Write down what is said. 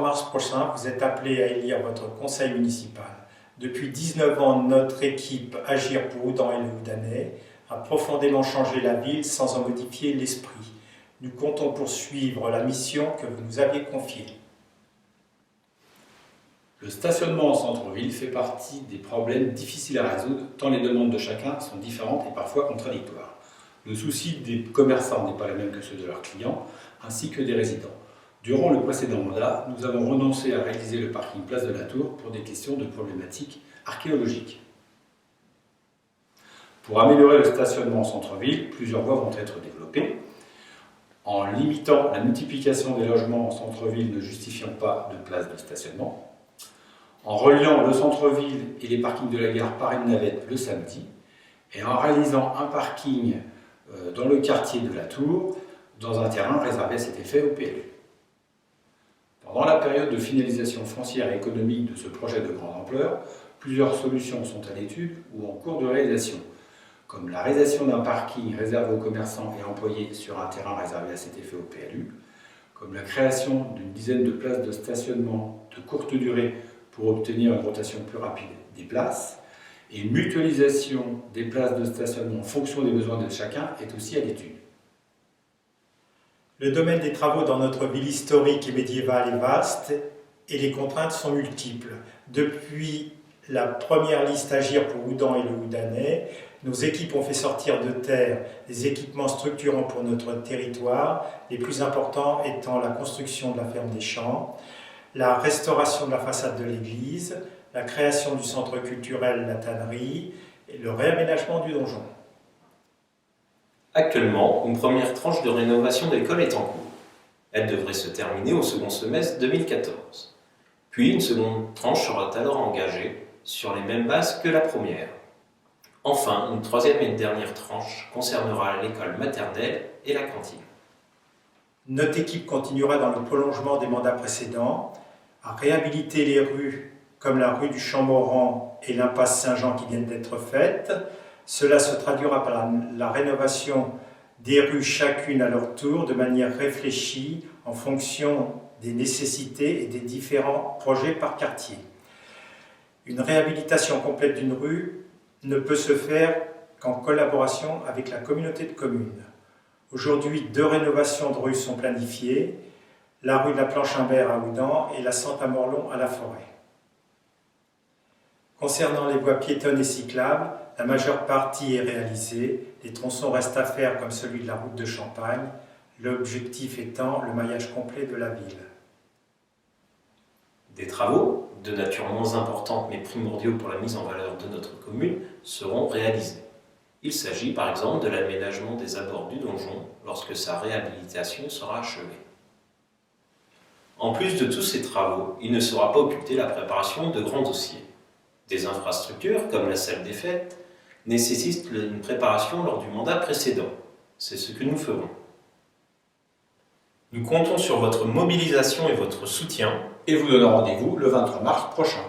mars prochain, vous êtes appelé à élire votre conseil municipal. Depuis 19 ans, notre équipe Agir pour Houdan et le Houdanais a profondément changé la ville sans en modifier l'esprit. Nous comptons poursuivre la mission que vous nous aviez confiée. Le stationnement en centre-ville fait partie des problèmes difficiles à résoudre, tant les demandes de chacun sont différentes et parfois contradictoires. Le souci des commerçants n'est pas le même que ceux de leurs clients, ainsi que des résidents. Durant le précédent mandat, nous avons renoncé à réaliser le parking Place de la Tour pour des questions de problématiques archéologiques. Pour améliorer le stationnement en centre-ville, plusieurs voies vont être développées. En limitant la multiplication des logements en centre-ville ne justifiant pas de place de stationnement. En reliant le centre-ville et les parkings de la gare par une navette le samedi. Et en réalisant un parking dans le quartier de la Tour, dans un terrain réservé à cet effet au PLU. Pendant la période de finalisation foncière et économique de ce projet de grande ampleur, plusieurs solutions sont à l'étude ou en cours de réalisation, comme la réalisation d'un parking réservé aux commerçants et employés sur un terrain réservé à cet effet au PLU, comme la création d'une dizaine de places de stationnement de courte durée pour obtenir une rotation plus rapide des places, et une mutualisation des places de stationnement en fonction des besoins de chacun est aussi à l'étude. Le domaine des travaux dans notre ville historique et médiévale est vaste et les contraintes sont multiples. Depuis la première liste Agir pour Houdan et le Houdanais, nos équipes ont fait sortir de terre des équipements structurants pour notre territoire, les plus importants étant la construction de la ferme des Champs, la restauration de la façade de l'église, la création du centre culturel La Tannerie et le réaménagement du donjon. Actuellement, une première tranche de rénovation de l'école est en cours. Elle devrait se terminer au second semestre 2014. Puis une seconde tranche sera alors engagée sur les mêmes bases que la première. Enfin, une troisième et dernière tranche concernera l'école maternelle et la cantine. Notre équipe continuera dans le prolongement des mandats précédents à réhabiliter les rues comme la rue du Champ-Moran et l'impasse Saint-Jean qui viennent d'être faites. Cela se traduira par la rénovation des rues chacune à leur tour de manière réfléchie en fonction des nécessités et des différents projets par quartier. Une réhabilitation complète d'une rue ne peut se faire qu'en collaboration avec la communauté de communes. Aujourd'hui, 2 rénovations de rues sont planifiées, la rue de la Planche-Imbert à Houdan et la Saint-Amorlon à la Forêt. Concernant les voies piétonnes et cyclables, la majeure partie est réalisée, les tronçons restent à faire comme celui de la route de Champagne, l'objectif étant le maillage complet de la ville. Des travaux, de nature moins importante mais primordiaux pour la mise en valeur de notre commune, seront réalisés. Il s'agit par exemple de l'aménagement des abords du donjon lorsque sa réhabilitation sera achevée. En plus de tous ces travaux, il ne sera pas occulté la préparation de grands dossiers. Des infrastructures, comme la salle des fêtes, nécessitent une préparation lors du mandat précédent. C'est ce que nous ferons. Nous comptons sur votre mobilisation et votre soutien. Et vous donnons rendez-vous le 23 mars prochain.